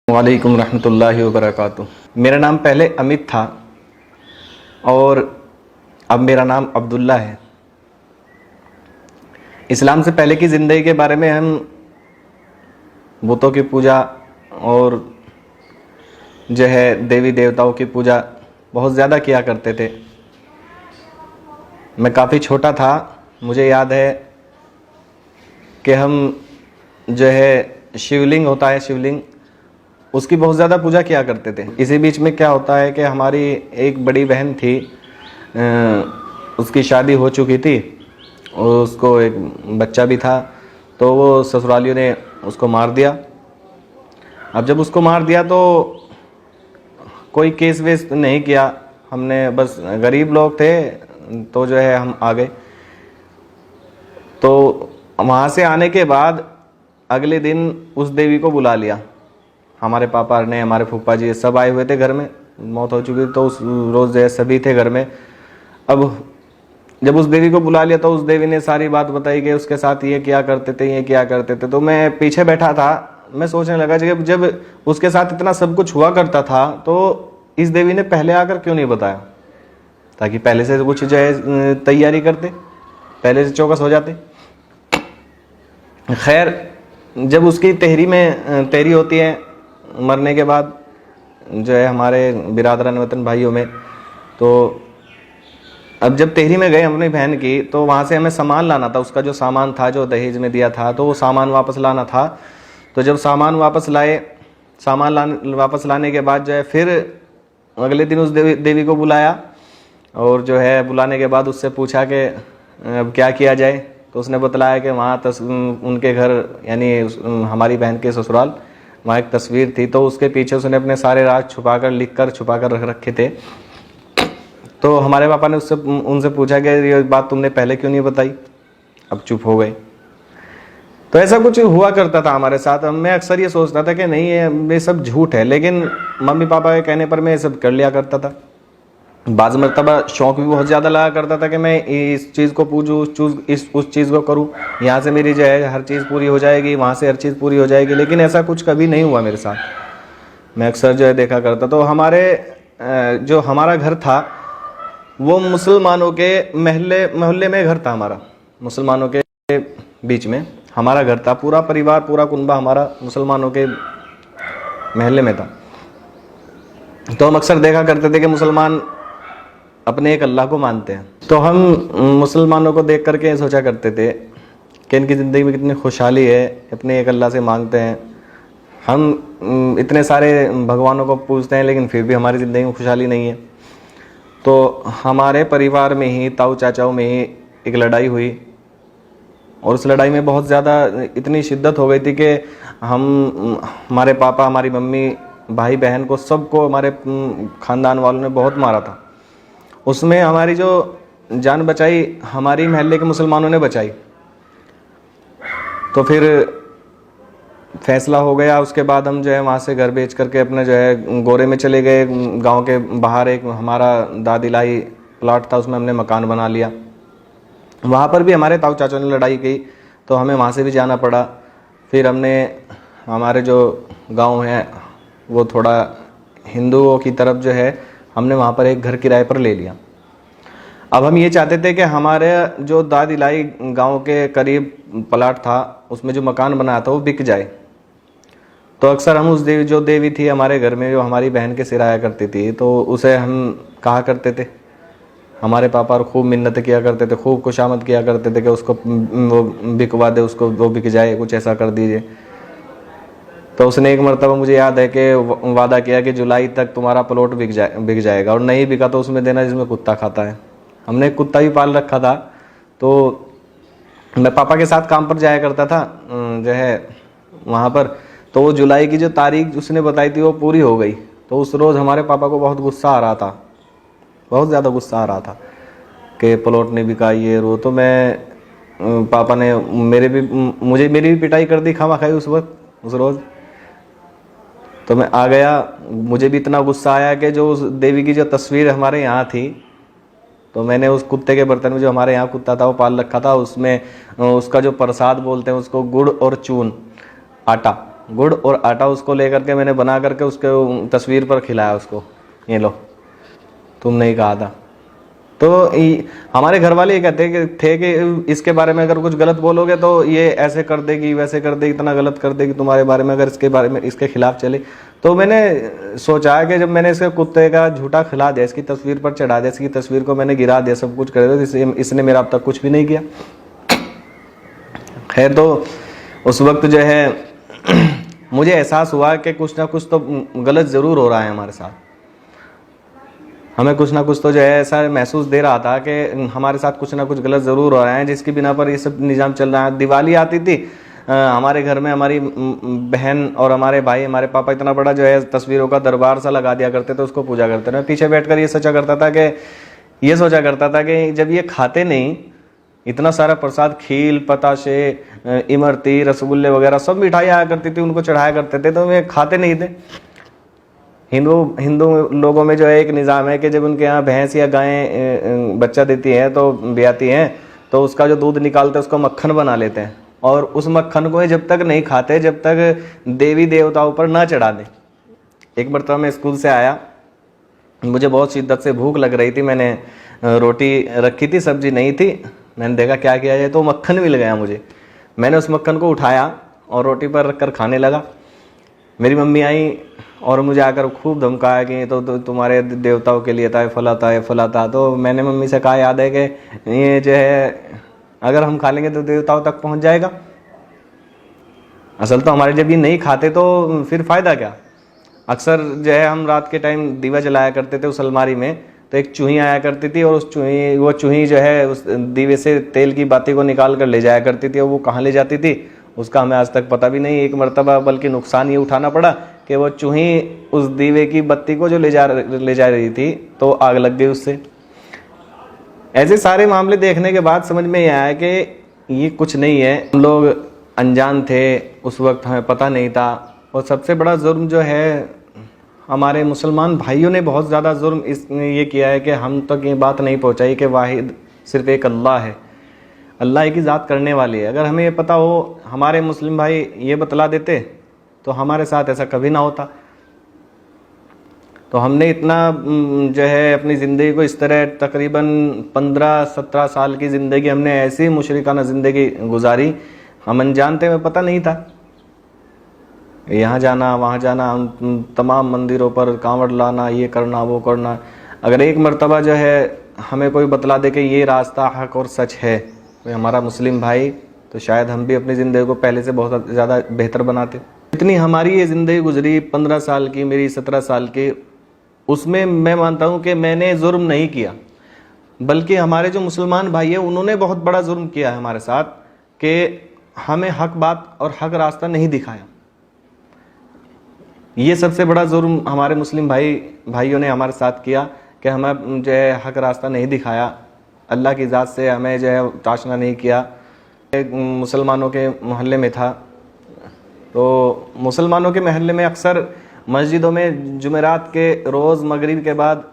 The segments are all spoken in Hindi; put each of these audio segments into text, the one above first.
वालेकुम रहमतुल्लाहि व बरकातुहू। मेरा नाम पहले अमित था और अब मेरा नाम अब्दुल्ला है। इस्लाम से पहले की ज़िंदगी के बारे में हम बुतों की पूजा और जो है देवी देवताओं की पूजा बहुत ज़्यादा किया करते थे। मैं काफ़ी छोटा था, मुझे याद है कि हम जो है शिवलिंग होता है, शिवलिंग, उसकी बहुत ज़्यादा पूजा किया करते थे। इसी बीच में क्या होता है कि हमारी एक बड़ी बहन थी, उसकी शादी हो चुकी थी और उसको एक बच्चा भी था, तो वो ससुरालियों ने उसको मार दिया। अब जब उसको मार दिया तो कोई केस वेस नहीं किया हमने, बस गरीब लोग थे तो जो है हम आ गए। तो वहाँ से आने के बाद अगले दिन उस देवी को बुला लिया। हमारे पापा ने, हमारे फूफा जी सब आए हुए थे घर में, मौत हो चुकी थी तो उस रोज़ जो है सभी थे घर में। अब जब उस देवी को बुला लिया तो उस देवी ने सारी बात बताई कि उसके साथ ये क्या करते थे, ये क्या करते थे। तो मैं पीछे बैठा था, मैं सोचने लगा कि जब उसके साथ इतना सब कुछ हुआ करता था तो इस देवी ने पहले आकर क्यों नहीं बताया, ताकि पहले से कुछ जो है तैयारी करते, पहले से चौकस हो जाते। खैर, जब उसकी तहरी होती है मरने के बाद जो है हमारे बिरादरान वतन भाइयों में, तो अब जब तहरी में गए अपनी बहन की, तो वहाँ से हमें सामान लाना था। उसका जो सामान था जो दहेज में दिया था, तो वो सामान वापस लाना था। तो जब सामान वापस लाए, वापस लाने के बाद जो है फिर अगले दिन उस देवी को बुलाया और जो है बुलाने के बाद उससे पूछा कि अब क्या किया जाए। तो उसने बतलाया कि वहाँ उनके घर यानी हमारी बहन के ससुराल, वहाँ एक तस्वीर थी, तो उसके पीछे उसने अपने सारे राज छुपाकर रख रखे थे। तो हमारे पापा ने उनसे पूछा कि ये बात तुमने पहले क्यों नहीं बताई। अब चुप हो गए। तो ऐसा कुछ हुआ करता था हमारे साथ। मैं अक्सर ये सोचता था कि नहीं ये सब झूठ है, लेकिन मम्मी पापा के कहने पर मैं ये सब कर लिया करता था। बाज़ मरतबा शौक़ भी बहुत ज़्यादा लगा करता था कि मैं इस चीज़ को पूजूँ, उस चीज़ को करूँ, यहाँ से मेरी जो है हर चीज़ पूरी हो जाएगी, वहाँ से हर चीज़ पूरी हो जाएगी। लेकिन ऐसा कुछ कभी नहीं हुआ मेरे साथ। मैं अक्सर जो है देखा करता। तो जो हमारा घर था वो मुसलमानों के मोहल्ले में घर था। हमारा मुसलमानों के बीच में हमारा घर था। पूरा परिवार, पूरा कुनबा हमारा मुसलमानों के महल्ले में था। तो हम अक्सर देखा करते थे कि मुसलमान अपने एक अल्लाह को मानते हैं। तो हम मुसलमानों को देख करके सोचा करते थे कि इनकी ज़िंदगी में कितनी खुशहाली है, अपने एक अल्लाह से मांगते हैं। हम इतने सारे भगवानों को पूजते हैं लेकिन फिर भी हमारी ज़िंदगी में खुशहाली नहीं है। तो हमारे परिवार में ही, ताऊ चाचाओं में ही एक लड़ाई हुई और उस लड़ाई में बहुत ज़्यादा इतनी शिद्दत हो गई थी कि हमारे पापा, हमारी मम्मी, भाई बहन को, सबको हमारे ख़ानदान वालों ने बहुत मारा था। उसमें हमारी जो जान बचाई हमारी महल्ले के मुसलमानों ने बचाई। तो फिर फैसला हो गया। उसके बाद हम जो है वहाँ से घर बेच करके अपने जो है गोरे में चले गए। गांव के बाहर एक हमारा दादिलाई प्लाट था, उसमें हमने मकान बना लिया। वहाँ पर भी हमारे ताऊ चाचों ने लड़ाई की तो हमें वहाँ से भी जाना पड़ा। फिर हमारे जो गांव है वो थोड़ा हिंदुओं की तरफ जो है, हमने वहाँ पर एक घर किराए पर ले लिया। अब हम ये चाहते थे कि हमारे जो दादिलाई गांव के करीब प्लाट था उसमें जो मकान बनाया था वो बिक जाए। तो अक्सर हम उस जो देवी थी हमारे घर में, जो हमारी बहन के सिर आया करती थी, तो उसे हम कहा करते थे। हमारे पापा और खूब मिन्नत किया करते थे, खूब खुशामद किया करते थे कि उसको वो बिकवा दे, उसको वो बिक जाए, कुछ ऐसा कर दीजिए। तो उसने एक मरतबा, मुझे याद है कि वादा किया कि जुलाई तक तुम्हारा प्लॉट बिक जाएगा, और नहीं बिका तो उसमें देना जिसमें कुत्ता खाता है। हमने एक कुत्ता भी पाल रखा था। तो मैं पापा के साथ काम पर जाया करता था जो है वहाँ पर। तो वो जुलाई की जो तारीख उसने बताई थी वो पूरी हो गई। तो उस रोज़ हमारे पापा को बहुत गुस्सा आ रहा था, बहुत ज़्यादा गुस्सा आ रहा था कि प्लॉट नहीं बिका, ये रो। तो पापा ने मेरी भी पिटाई कर दी खामा खाई उस रोज़। तो मैं आ गया, मुझे भी इतना गुस्सा आया कि जो उस देवी की जो तस्वीर हमारे यहाँ थी, तो मैंने उस कुत्ते के बर्तन में, जो हमारे यहाँ कुत्ता था वो पाल रखा था, उसमें उसका जो प्रसाद बोलते हैं उसको, गुड़ और चून, आटा, गुड़ और आटा उसको लेकर के मैंने बना करके उसके तस्वीर पर खिलाया उसको, ये लो तुमने ही कहा था। तो हमारे घर वाले ये कहते थे कि इसके बारे में अगर कुछ गलत बोलोगे तो ये ऐसे कर देगी वैसे कर देगी, इतना गलत कर देगी तुम्हारे बारे में अगर इसके बारे में इसके खिलाफ चले। तो मैंने सोचा कि जब मैंने इसके कुत्ते का झूठा खिला दिया, इसकी तस्वीर पर चढ़ा दिया, इसकी तस्वीर को मैंने गिरा दिया, सब कुछ कर दिया, इसने मेरा अब तक कुछ भी नहीं किया है। तो उस वक्त जो है मुझे एहसास हुआ कि कुछ ना कुछ तो गलत ज़रूर हो रहा है हमारे साथ, हमें कुछ ना कुछ तो जो है ऐसा महसूस दे रहा था कि हमारे साथ कुछ ना कुछ गलत ज़रूर हो रहा है, जिसकी बिना पर ये सब निज़ाम चल रहा है। दिवाली आती थी हमारे घर में, हमारी बहन और हमारे भाई, हमारे पापा इतना बड़ा जो है तस्वीरों का दरबार सा लगा दिया करते थे, उसको पूजा करते थे। मैं पीछे बैठकर ये सोचा करता था कि जब ये खाते नहीं, इतना सारा प्रसाद, खील, पताशे, इमरती, रसगुल्ले वगैरह सब मिठाई आया करती थी, उनको चढ़ाया करते थे, तो वे खाते नहीं थे। हिंदू लोगों में जो है एक निज़ाम है कि जब उनके यहाँ भैंस या गायें बच्चा देती हैं तो ब्याती हैं, तो उसका जो दूध निकालते हैं उसको मक्खन बना लेते हैं, और उस मक्खन को जब तक नहीं खाते जब तक देवी देवताओं पर ना चढ़ा दें। एक मरतबा मैं स्कूल से आया, मुझे बहुत शिद्दत से भूख लग रही थी, मैंने रोटी रखी थी, सब्जी नहीं थी, मैंने देखा क्या किया जाए, तो मक्खन मिल गया मुझे। मैंने उस मक्खन को उठाया और रोटी पर रखकर खाने लगा। मेरी मम्मी आई और मुझे आकर खूब धमकाया कि तो तुम्हारे देवताओं के लिए था, फला था। तो मैंने मम्मी से कहा, याद है कि ये जो है अगर हम खा लेंगे तो देवताओं तक पहुंच जाएगा। असल तो हमारे जब ये नहीं खाते तो फिर फ़ायदा क्या। अक्सर जो है हम रात के टाइम दीवा जलाया करते थे उस अलमारी में, तो एक चूही आया करती थी, और वो चूही जो है उस दीवे से तेल की बाती को निकाल कर ले जाया करती थी, और वो कहाँ ले जाती थी उसका हमें आज तक पता भी नहीं। एक मरतबा बल्कि नुकसान ये उठाना पड़ा कि वो चूही उस दीवे की बत्ती को जो ले जा रही थी तो आग लग गई उससे। ऐसे सारे मामले देखने के बाद समझ में आया कि ये कुछ नहीं है, हम लोग अनजान थे, उस वक्त हमें पता नहीं था। और सबसे बड़ा जुर्म जो है हमारे मुसलमान भाइयों ने बहुत ज़्यादा जुर्म ये किया है कि हम तक ये बात नहीं पहुंचाई कि वाहिद सिर्फ एक अल्लाह है, अल्लाह एक ही ज़ात करने वाली है। अगर हमें ये पता हो, हमारे मुस्लिम भाई ये बतला देते तो हमारे साथ ऐसा कभी ना होता। तो हमने इतना जो है अपनी ज़िंदगी को इस तरह तकरीबन 15-17 साल की ज़िंदगी हमने ऐसी मुशरिकाना ज़िंदगी गुजारी, हम अनजान थे, हमें पता नहीं था। यहाँ जाना वहाँ जाना, तमाम मंदिरों पर कांवड़ लाना, ये करना वो करना। अगर एक मर्तबा जो है हमें कोई बतला दे कि ये रास्ता हक और सच है, कोई हमारा मुस्लिम भाई, तो शायद हम भी अपनी ज़िंदगी को पहले से बहुत ज़्यादा बेहतर बनाते। इतनी हमारी ये ज़िंदगी गुजरी 15 साल की, मेरी 17 साल की, उसमें मैं मानता हूँ कि मैंने जुर्म नहीं किया, बल्कि हमारे जो मुसलमान भाई हैं उन्होंने बहुत बड़ा जुर्म किया है हमारे साथ कि हमें हक बात और हक रास्ता नहीं दिखाया। ये सबसे बड़ा जुर्म हमारे मुस्लिम भाइयों ने हमारे साथ किया कि हमें जो है हक रास्ता नहीं दिखाया, अल्लाह की ज़ात से हमें जो है ताशना नहीं किया। एक मुसलमानों के मोहल्ले में था, तो मुसलमानों के मोहल्ले में अक्सर मस्जिदों में जुमेरात के रोज़ मगरिब के बाद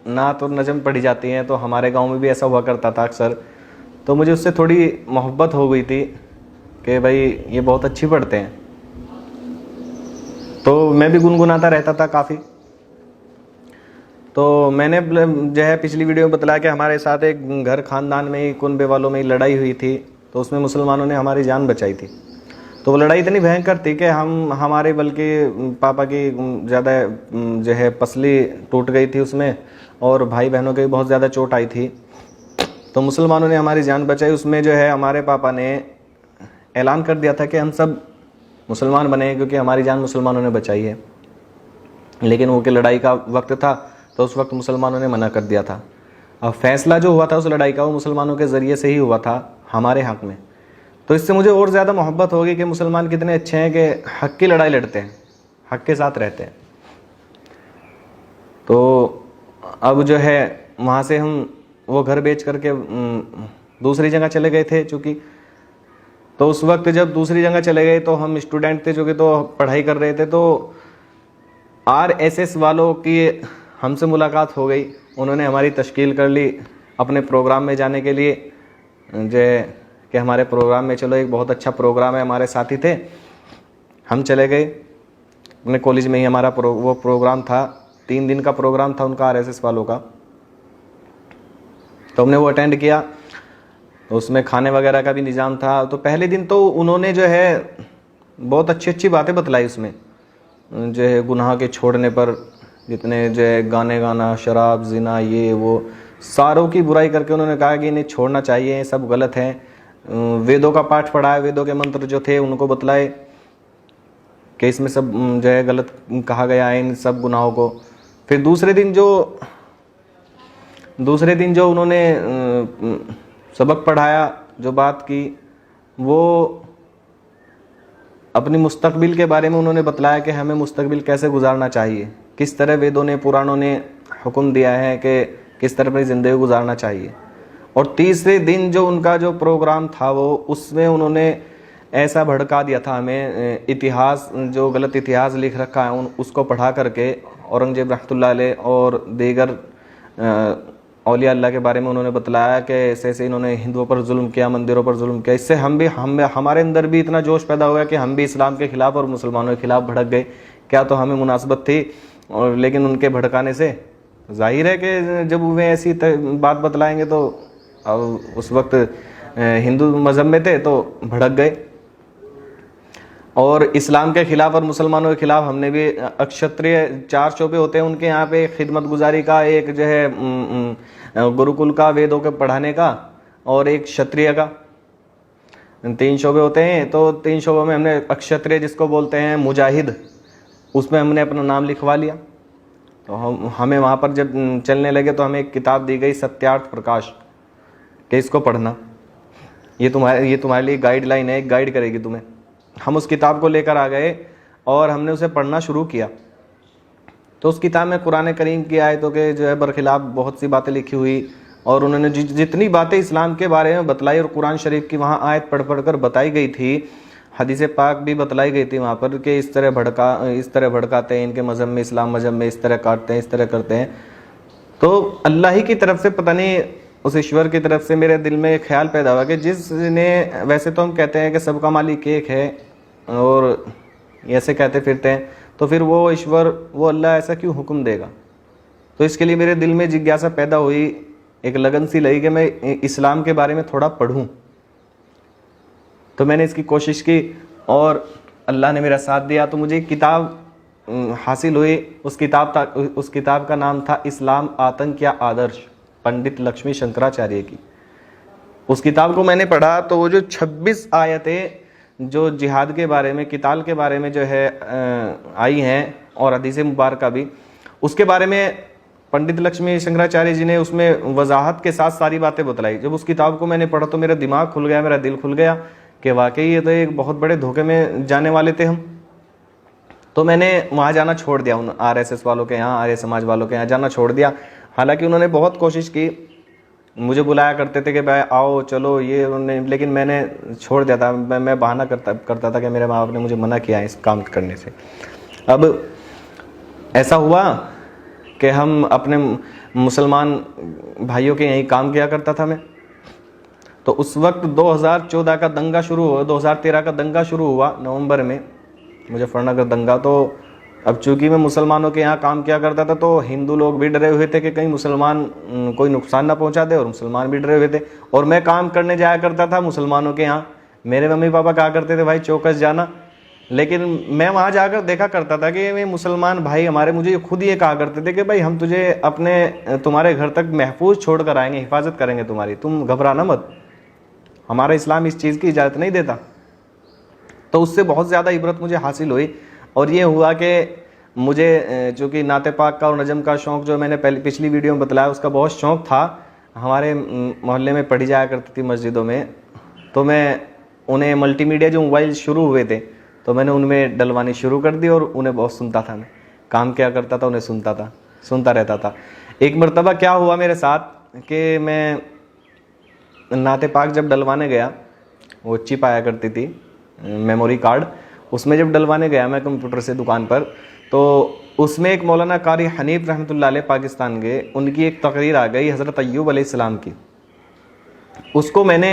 नात और नजम पढ़ी जाती हैं, तो हमारे गांव में भी ऐसा हुआ करता था अक्सर। तो मुझे उससे थोड़ी मोहब्बत हो गई थी कि भाई ये बहुत अच्छी पढ़ते हैं, तो मैं भी गुनगुनाता रहता था काफ़ी। तो मैंने जो है पिछली वीडियो में बतलाया कि हमारे साथ एक घर खानदान में ही, कुनबे वालों में ही लड़ाई हुई थी, तो उसमें मुसलमानों ने हमारी जान बचाई थी। तो वो लड़ाई इतनी भयंकर थी कि हमारे बल्कि पापा की ज़्यादा जो है पसली टूट गई थी उसमें, और भाई बहनों के भी बहुत ज़्यादा चोट आई थी। तो मुसलमानों ने हमारी जान बचाई। उसमें जो है हमारे पापा ने ऐलान कर दिया था कि हम सब मुसलमान बने क्योंकि हमारी जान मुसलमानों ने बचाई है। लेकिन वो कि लड़ाई का वक्त था, तो उस वक्त मुसलमानों ने मना कर दिया था। अब फैसला जो हुआ था उस लड़ाई का वो मुसलमानों के ज़रिए से ही हुआ था हमारे हक़ में। तो इससे मुझे और ज़्यादा मोहब्बत होगी कि मुसलमान कितने अच्छे हैं कि हक़ की लड़ाई लड़ते हैं, हक़ के साथ रहते हैं। तो अब जो है वहाँ से हम वो घर बेच करके दूसरी जगह चले गए थे चूँकि। तो उस वक्त जब दूसरी जगह चले गए तो हम स्टूडेंट थे चूँकि, तो पढ़ाई कर रहे थे। तो RSS वालों की हमसे मुलाकात हो गई, उन्होंने हमारी तश्कील कर ली अपने प्रोग्राम में जाने के लिए, जो कि हमारे प्रोग्राम में चलो एक बहुत अच्छा प्रोग्राम है, हमारे साथी थे, हम चले गए अपने कॉलेज में ही, हमारा वो प्रोग्राम था, 3 दिन का प्रोग्राम था उनका, आरएसएस वालों का। तो हमने वो अटेंड किया, तो उसमें खाने वगैरह का भी निज़ाम था। तो पहले दिन तो उन्होंने जो है बहुत अच्छी अच्छी बातें बतलाई उसमें, जो है गुनाह के छोड़ने पर, जितने जो है गाने गाना, शराब, जिना, ये वो सारों की बुराई करके उन्होंने कहा कि इन्हें छोड़ना चाहिए, ये सब गलत है। वेदों का पाठ पढ़ाया, वेदों के मंत्र जो थे उनको बतलाए कि इसमें सब जो है गलत कहा गया है, इन सब गुनाहों को। फिर दूसरे दिन जो उन्होंने सबक पढ़ाया, जो बात की, वो अपनी मुस्तकबिल के बारे में उन्होंने बतलाया कि हमें मुस्तकबिल कैसे गुजारना चाहिए, किस तरह वेदों ने, पुराणों ने हुक्म दिया है कि किस तरह अपनी ज़िंदगी गुजारना चाहिए। और तीसरे दिन जो उनका जो प्रोग्राम था वो, उसमें उन्होंने ऐसा भड़का दिया था हमें, इतिहास, जो गलत इतिहास लिख रखा है उसको पढ़ा करके औरंगजेब रहमतुल्लाह अलैह और दीगर औलिया अल्लाह के बारे में उन्होंने बतलाया कि ऐसे ऐसे इन्होंने हिंदुओं पर जुल्म किया, मंदिरों पर जुल्म किया। इससे हमारे अंदर भी इतना जोश पैदा हो गया कि हम भी इस्लाम के खिलाफ और मुसलमानों के खिलाफ भड़क गए। क्या तो हमें मुनासबत थी, और लेकिन उनके भड़काने से जाहिर है कि जब वे ऐसी बात बतलाएंगे तो उस वक्त हिंदू मज़हब में थे तो भड़क गए। और इस्लाम के खिलाफ और मुसलमानों के खिलाफ हमने भी, अक्षत्रिय 4 शोबे होते हैं उनके यहाँ पे, खिदमत गुजारी का, एक जो है गुरुकुल का, वेदों के पढ़ाने का, और एक क्षत्रिय का, 3 शोबे होते हैं। तो 3 शोबों में हमने अक्षत्रिय, जिसको बोलते हैं मुजाहिद, उसमें हमने अपना नाम लिखवा लिया। तो हमें वहाँ पर जब चलने लगे तो हमें एक किताब दी गई, सत्यार्थ प्रकाश, कि इसको पढ़ना, ये तुम्हारे लिए गाइडलाइन है, एक गाइड करेगी तुम्हें। हम उस किताब को लेकर आ गए और हमने उसे पढ़ना शुरू किया। तो उस किताब में कुरान करीम की आयतों के जो है बरखिलाफ बहुत सी बातें लिखी हुई, और उन्होंने जितनी बातें इस्लाम के बारे में बतलाई, और कुरान शरीफ की वहाँ आयत पढ़ कर बताई गई थी, हदीस पाक भी बतलाई गई थी वहाँ पर कि इस तरह भड़काते हैं, इनके मज़हब में, इस्लाम मज़हब में इस तरह काटते हैं, इस तरह करते हैं। तो अल्लाह ही की तरफ से, पता नहीं उस ईश्वर की तरफ से मेरे दिल में ख्याल पैदा हुआ कि जिसने, वैसे तो हम कहते हैं कि सबका मालिक एक है और ऐसे कहते फिरते हैं, तो फिर वो ईश्वर, वो अल्लाह ऐसा क्यों हुक्म देगा। तो इसके लिए मेरे दिल में जिज्ञासा पैदा हुई, एक लगन सी लगी कि मैं इस्लाम के बारे में थोड़ा पढ़ूं। तो मैंने इसकी कोशिश की और अल्लाह ने मेरा साथ दिया। तो मुझे एक किताब हासिल हुई। उस किताब का नाम था इस्लाम आतंक या आदर्श, पंडित लक्ष्मी शंकराचार्य की। उस किताब को मैंने पढ़ा तो वो जो 26 आयतें जो जिहाद के बारे में, किताल के बारे में जो है आई हैं, और हदीस मुबारक भी, उसके बारे में पंडित लक्ष्मी शंकराचार्य जी ने उसमें वजाहत के साथ सारी बातें बतलाई। जब उस किताब को मैंने पढ़ा तो मेरा दिमाग खुल गया, मेरा दिल खुल गया कि वाकई ये तो एक बहुत बड़े धोखे में जाने वाले थे हम। तो मैंने वहाँ जाना छोड़ दिया, उन आरएसएस वालों के यहाँ, आर्य समाज वालों के यहाँ जाना छोड़ दिया। हालांकि उन्होंने बहुत कोशिश की, मुझे बुलाया करते थे कि भाई आओ चलो ये, लेकिन मैंने छोड़ दिया था। मैं बहाना करता था कि मेरे माँ बाप ने मुझे मना किया इस काम करने से। अब ऐसा हुआ कि हम अपने मुसलमान भाइयों के यहीं काम किया करता था मैं। तो उस वक्त 2014 का दंगा शुरू हुआ, 2013 का दंगा शुरू हुआ नवंबर में, मुजफ्फरनगर दंगा। तो अब चूंकि मैं मुसलमानों के यहाँ काम किया करता था तो हिंदू लोग भी डरे हुए थे कि कहीं मुसलमान कोई नुकसान ना पहुँचा दे, और मुसलमान भी डरे हुए थे। और मैं काम करने जाया करता था मुसलमानों के यहाँ। मेरे मम्मी पापा कहा करते थे भाई चौकस जाना, लेकिन मैं वहाँ जाकर देखा करता था कि वे मुसलमान भाई हमारे मुझे खुद ये कहा करते थे कि भाई हम तुझे तुम्हारे घर तक महफूज छोड़ कर आएंगे, हिफाजत करेंगे तुम्हारी, तुम घबराना मत, हमारा इस्लाम इस चीज़ की इजाज़त नहीं देता। तो उससे बहुत ज़्यादा इबरत मुझे हासिल हुई। और ये हुआ कि मुझे चूँकि नाते पाक का और नजम का शौक़, जो मैंने पिछली वीडियो में बतलाया, उसका बहुत शौक़ था। हमारे मोहल्ले में पढ़ी जाया करती थी मस्जिदों में, तो मैं उन्हें मल्टीमीडिया जो मोबाइल शुरू हुए थे तो मैंने उनमें डलवानी शुरू कर दी, और उन्हें बहुत सुनता था। मैं काम क्या करता था उन्हें सुनता रहता था। एक मरतबा क्या हुआ मेरे साथ कि मैं नाते पाक जब डलवाने गया, वो चिप आया करती थी मेमोरी कार्ड, उसमें जब डलवाने गया मैं कंप्यूटर से दुकान पर, तो उसमें एक मौलाना कारी हनीफ रहमतुल्लाह अलैह पाकिस्तान के, उनकी एक तकरीर आ गई हज़रत अय्यूब अलैहिस्सलाम की। उसको मैंने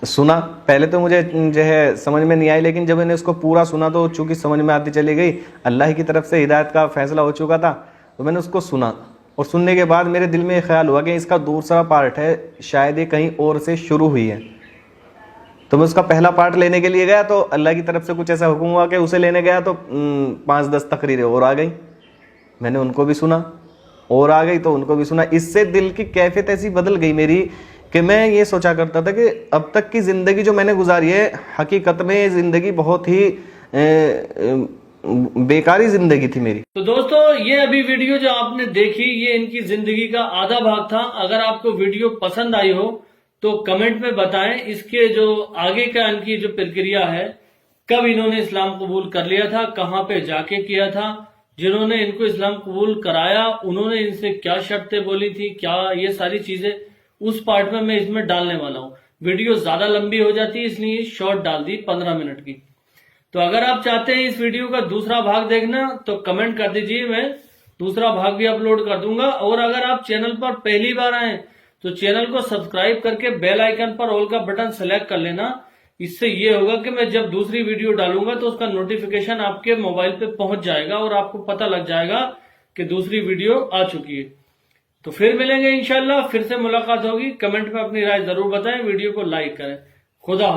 सुना। पहले तो मुझे जो है समझ में नहीं आई, लेकिन जब मैंने उसको पूरा सुना तो चूंकि समझ में आती चली गई, अल्लाह की तरफ से हिदायत का फैसला हो चुका था, तो मैंने उसको सुना। और सुनने के बाद मेरे दिल में ये ख्याल हुआ कि इसका दूसरा पार्ट है, शायद ये कहीं और से शुरू हुई है। तो मैं उसका पहला पार्ट लेने के लिए गया, तो अल्लाह की तरफ से कुछ ऐसा हुक्म हुआ कि उसे लेने गया तो 5-10 तकरीरें और आ गई। मैंने उनको भी सुना, और आ गई तो उनको भी सुना। इससे दिल की कैफियत ऐसी बदल गई मेरी कि मैं ये सोचा करता था कि अब तक की ज़िंदगी जो मैंने गुजारी है, हकीकत में ये ज़िंदगी बहुत ही बेकारी ज़िंदगी थी मेरी। तो दोस्तों, ये अभी वीडियो जो आपने देखी, ये इनकी जिंदगी का आधा भाग था। अगर आपको वीडियो पसंद आई हो तो कमेंट में बताएं इसके जो आगे का इनकी जो प्रक्रिया है, कब इन्होंने इस्लाम कबूल कर लिया था, कहाँ पे जाके किया था, जिन्होंने इनको इस्लाम कबूल कराया उन्होंने इनसे क्या शर्तें बोली थी, क्या ये सारी चीजें, उस पार्ट में मैं इसमें डालने वाला हूँ। वीडियो ज्यादा लंबी हो जाती है इसलिए शॉर्ट डाल दी 15 मिनट की। तो अगर आप चाहते हैं इस वीडियो का दूसरा भाग देखना तो कमेंट कर दीजिए, मैं दूसरा भाग भी अपलोड कर दूंगा। और अगर आप चैनल पर पहली बार आए तो चैनल को सब्सक्राइब करके बेल आइकन पर ऑल का बटन सेलेक्ट कर लेना। इससे ये होगा कि मैं जब दूसरी वीडियो डालूंगा तो उसका नोटिफिकेशन आपके मोबाइल पे पहुंच जाएगा और आपको पता लग जाएगा कि दूसरी वीडियो आ चुकी है। तो फिर मिलेंगे इंशाल्लाह, फिर से मुलाकात होगी। कमेंट में अपनी राय जरूर बताएं, वीडियो को लाइक करें। खुदा